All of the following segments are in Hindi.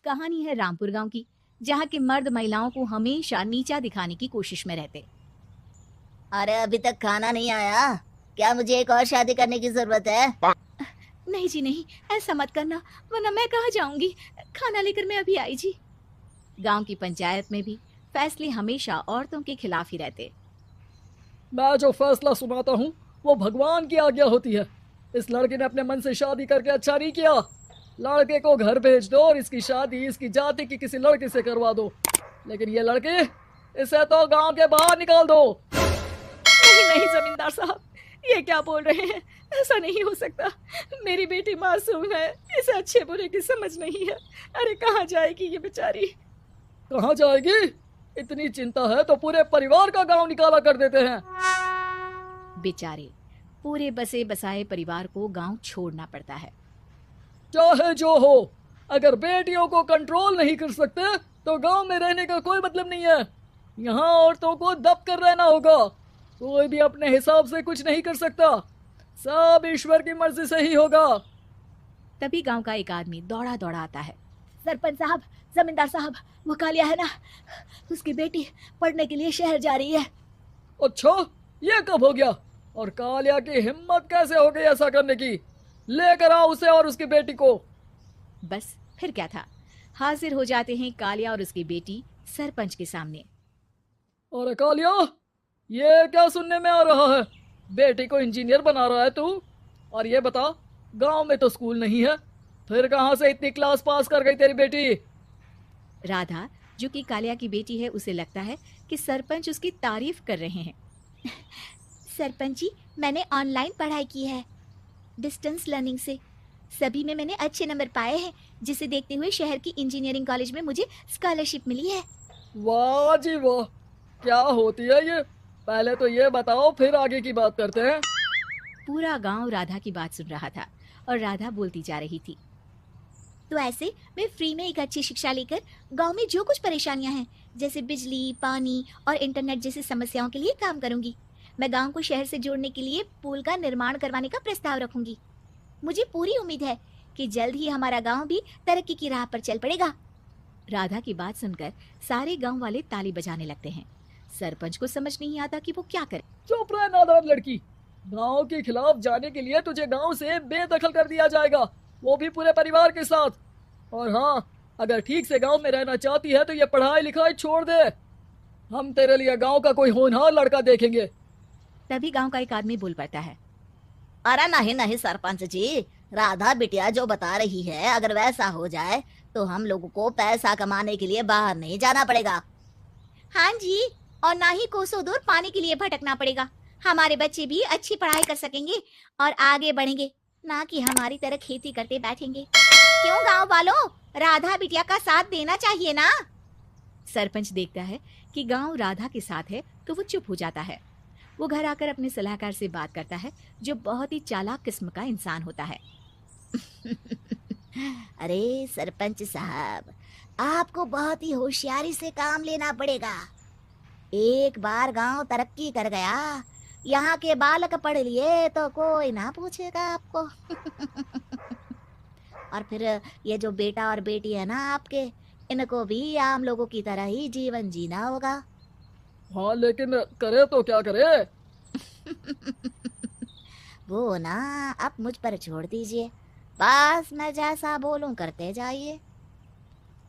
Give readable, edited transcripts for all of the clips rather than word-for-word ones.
कहानी है रामपुर गांव की, जहां के मर्द महिलाओं को हमेशा नीचा दिखाने की कोशिश में रहते। अरे अभी तक खाना नहीं आया, क्या मुझे एक और शादी करने की जरूरत है? नहीं जी नहीं, ऐसा मत करना, वरना मैं कहाँ जाऊंगी। खाना लेकर मैं अभी आई जी। गांव की पंचायत में भी फैसले हमेशा औरतों के खिलाफ ही रहते। मैं जो फैसला सुनाता हूँ वो भगवान की आज्ञा होती है। इस लड़के ने अपने मन से शादी करके अच्छा नहीं किया। लड़के को घर भेज दो और इसकी शादी इसकी जाति की किसी लड़के से करवा दो। लेकिन ये लड़के, इसे तो गांव के बाहर निकाल दो। नहीं नहीं जमींदार साहब, ये क्या बोल रहे हैं? ऐसा नहीं हो सकता। मेरी बेटी मासूम है, इसे अच्छे बुरे की समझ नहीं है। अरे कहाँ जाएगी ये बेचारी? कहाँ जाएगी? इतनी चिंता है तो पूरे परिवार का गांव निकाला कर देते हैं। बेचारे पूरे बसे बसाए परिवार को गांव छोड़ना पड़ता है। चाहे जो हो, अगर बेटियों को कंट्रोल नहीं कर सकते तो गांव में रहने का कोई मतलब नहीं है। यहाँ औरतों को दब कर रहना होगा। कोई भी अपने हिसाब से कुछ नहीं कर सकता, सब ईश्वर की मर्जी से ही होगा। तभी गांव का एक आदमी दौड़ा दौड़ा आता है। सरपंच साहब, जमींदार साहब, वो कालिया है ना, उसकी बेटी पढ़ने के लिए शहर जा रही है। अच्छा, ये कब हो गया? और कालिया की हिम्मत कैसे हो गई ऐसा करने की? लेकर आओ उसे और उसकी बेटी को। बस फिर क्या था, हाजिर हो जाते हैं कालिया और उसकी बेटी सरपंच के सामने। और कालिया, ये क्या सुनने में आ रहा है? बेटी को इंजीनियर बना रहा है तू? और ये बता, गांव में तो स्कूल नहीं है, फिर कहां से इतनी क्लास पास कर गई तेरी बेटी? राधा, जो कि कालिया की बेटी है, उसे लगता है कि सरपंच उसकी तारीफ कर रहे हैं। सरपंच जी, मैंने ऑनलाइन पढ़ाई की है, डिस्टेंस लर्निंग से। सभी में मैंने अच्छे नंबर पाए हैं, जिसे देखते हुए शहर की इंजीनियरिंग कॉलेज में मुझे स्कॉलरशिप मिली है। वाह जी वाह, क्या होती है ये? पहले तो ये बताओ, फिर आगे की बात करते हैं। पूरा गांव राधा की बात सुन रहा था और राधा बोलती जा रही थी। तो ऐसे मैं फ्री में एक अच्छी शिक्षा लेकर गांव में जो कुछ परेशानियां हैं, जैसे बिजली, पानी और इंटरनेट जैसी समस्याओं के लिए काम करूंगी। मैं गांव को शहर से जोड़ने के लिए पुल का निर्माण करवाने का प्रस्ताव रखूंगी। मुझे पूरी उम्मीद है कि जल्द ही हमारा गांव भी तरक्की की राह पर चल पड़ेगा। राधा की बात सुनकर सारे गांव वाले ताली बजाने लगते हैं। सरपंच को समझ नहीं आता कि वो क्या करे। चुप रह नादान लड़की, गांव के खिलाफ जाने के लिए तुझे गांव से बेदखल कर दिया जाएगा, वो भी पूरे परिवार के साथ। और हाँ, अगर ठीक से गांव में रहना चाहती है तो ये पढ़ाई लिखाई छोड़ दे। हम तेरे लिए गांव का कोई होनहार लड़का देखेंगे। तभी गांव का एक आदमी बोल पड़ता है। अरे नहीं नहीं सरपंच जी, राधा बिटिया जो बता रही है, अगर वैसा हो जाए तो हम लोगों को पैसा कमाने के लिए बाहर नहीं जाना पड़ेगा। हाँ जी, और ना ही कोसों दूर पानी के लिए भटकना पड़ेगा। हमारे बच्चे भी अच्छी पढ़ाई कर सकेंगे और आगे बढ़ेंगे, ना कि हमारी तरह खेती करते बैठेंगे। क्यों गांव वालों, राधा बिटिया का साथ देना चाहिए ना। सरपंच देखता है कि गांव राधा के साथ है तो वो चुप हो जाता है। वो घर आकर अपने सलाहकार से बात करता है, जो बहुत ही चालाक किस्म का इंसान होता है। अरे सरपंच साहब, आपको बहुत ही होशियारी से काम लेना पड़ेगा। एक बार गांव तरक्की कर गया, यहाँ के बालक पढ़ लिए तो कोई ना पूछेगा आपको। और फिर ये जो बेटा और बेटी है ना आपके, इनको भी आम लोगों की तरह ही जीवन जीना होगा। हाँ, लेकिन करे तो क्या करे? वो ना आप मुझ पर छोड़ दीजिए, बस मैं जैसा बोलूं करते जाइए।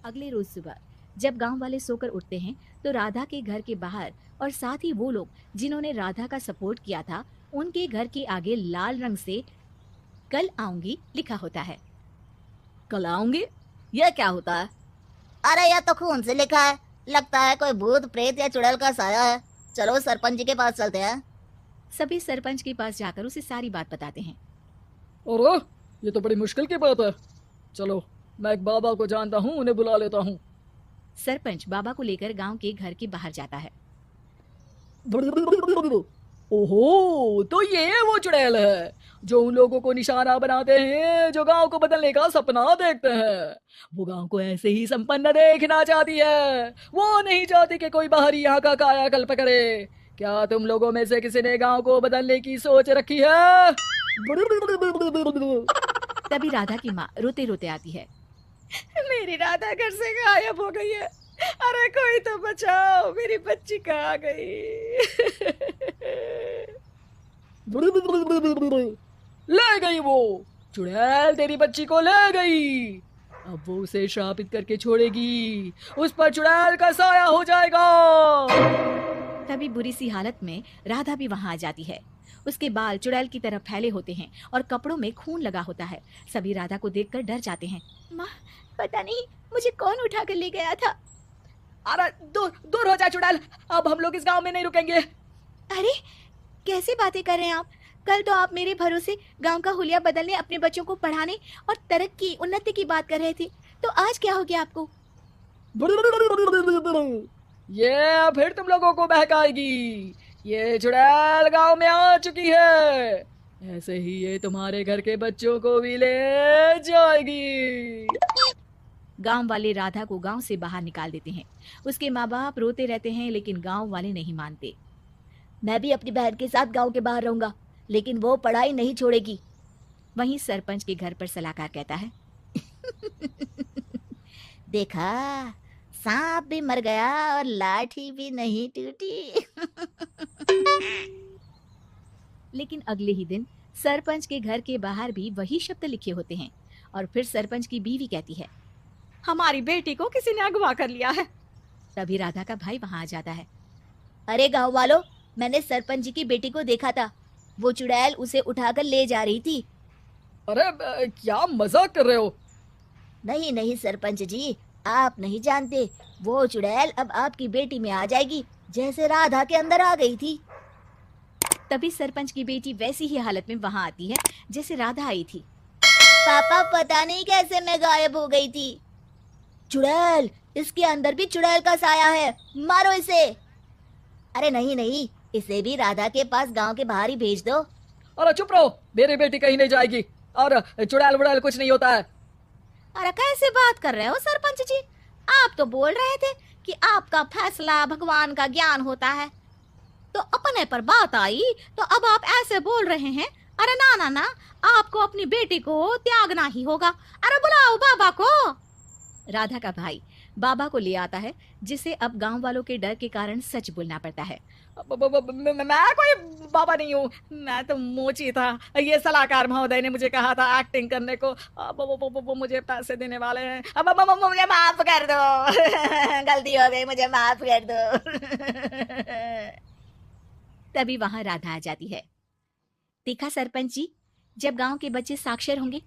अगले रोज सुबह जब गांव वाले सोकर उठते हैं तो राधा के घर के बाहर और साथ ही वो लोग जिन्होंने राधा का सपोर्ट किया था, उनके घर के आगे लाल रंग से कल आऊंगी लिखा होता है। कल आऊंगी? यह क्या होता है? अरे यह तो खून से लिखा है, लगता है कोई भूत प्रेत या चुड़ैल का साया है। चलो सरपंच जी के पास चलते हैं। सभी सरपंच के पास जाकर उसे सारी बात बताते हैं। और ये तो बड़ी मुश्किल की बात है। चलो, मैं एक बाबा को जानता हूँ, उन्हें बुला लेता हूँ। सरपंच बाबा को लेकर गांव के घर के बाहर जाता है। ओहो, तो ये वो चुड़ैल है जो उन लोगों को निशाना बनाते हैं जो गांव को बदलने का सपना देखते हैं। वो गांव को ऐसे ही संपन्न देखना चाहती है, वो नहीं चाहती कि कोई बाहरी यहाँ का कायाकल्प करे। क्या तुम लोगों में से किसी ने गांव को बदलने की सोच रखी है? तभी राधा की माँ रोते रोते आती है। मेरी राधा घर से गायब हो गई है। अरे कोई तो बचाओ, मेरी बच्ची कहाँ गई? ले गई वो, चुड़ैल तेरी बच्ची को ले गई। अब वो उसे श्रापित करके छोड़ेगी, उस पर चुड़ैल का साया हो जाएगा। तभी बुरी सी हालत में राधा भी वहां आ जाती है। उसके बाल चुड़ैल की तरह फैले होते हैं और कपड़ों में खून लगा होता है। सभी राधा को देखकर डर जाते हैं। माँ, पता नहीं मुझे कौन उठा कर ले गया था। अरे दूर दूर हो जा चुड़ैल, अब हम लोग इस गांव में नहीं रुकेंगे। अरे कैसी बातें कर रहे हैं आप? कल तो आप मेरे भरोसे गांव का हुलिया बदलने, अपने बच्चों को पढ़ाने और तरक्की उन्नति की बात कर रहे थे, तो आज क्या हो गया आपको? ये फिर तुम लोगों को बहकाएगी। ये चुड़ैल गांव में आ चुकी है, ऐसे ही ये तुम्हारे घर के बच्चों को भी ले जाएगी। गांव वाले राधा को गांव से बाहर निकाल देते हैं। उसके माँ बाप रोते रहते हैं, लेकिन गांव वाले नहीं मानते। मैं भी अपनी बहन के साथ गांव के बाहर रहूंगा, लेकिन वो पढ़ाई नहीं छोड़ेगी। वहीं सरपंच के घर पर सलाहकार कहता है, देखा, सांप भी मर गया और लाठी भी नहीं टूटी। लेकिन अगले ही दिन सरपंच के घर के बाहर भी वही शब्द लिखे होते हैं। और फिर सरपंच की बीवी कहती है, हमारी बेटी को किसी ने अगवा कर लिया है। तभी राधा का भाई वहां आ जाता है। अरे गांव वालों, मैंने सरपंच जी की बेटी को देखा था, वो चुड़ैल उसे उठाकर ले जा रही थी। अरे क्या मजाक कर रहे हो? नहीं नहीं सरपंच जी, आप नहीं जानते, वो चुड़ैल अब आपकी बेटी में आ जाएगी, जैसे राधा के अंदर आ गई थी। तभी सरपंच की बेटी वैसी ही हालत में वहां आती है जैसे राधा आई थी। पापा, पता नहीं कैसे मैं गायब हो गई थी। चुड़ैल, इसके अंदर भी चुड़ैल का साया है, मारो इसे। अरे नहीं नहीं, इसे भी राधा के पास गांव के बाहर ही भेज दो। अरे चुप रहो, मेरी बेटी कहीं नहीं जाएगी और चुड़ैल वुड़ैल कुछ नहीं होता है। अरे कैसे बात कर रहे हो सरपंच जी? आप तो बोल रहे थे कि आपका फैसला भगवान का ज्ञान होता है, तो अपने पर बात आई तो अब आप ऐसे बोल रहे हैं। अरे ना ना ना, आपको अपनी बेटी को त्यागना ही होगा। अरे बुलाओ बाबा को। राधा का भाई बाबा को ले आता है, जिसे अब गांव वालों के डर के कारण सच बोलना पड़ता है। मैं कोई बाबा नहीं हूँ, मैं तो मोची था। ये सलाहकार महोदय ने मुझे कहा था एक्टिंग करने को। वो मुझे पैसे देने वाले हैं। अब मुझे माफ कर दो। गलती हो गई, मुझे माफ कर दो। तभी वहां राधा आ जाती है। देखा सरपंच जी, जब गांव के बच्चे साक्षर होंगे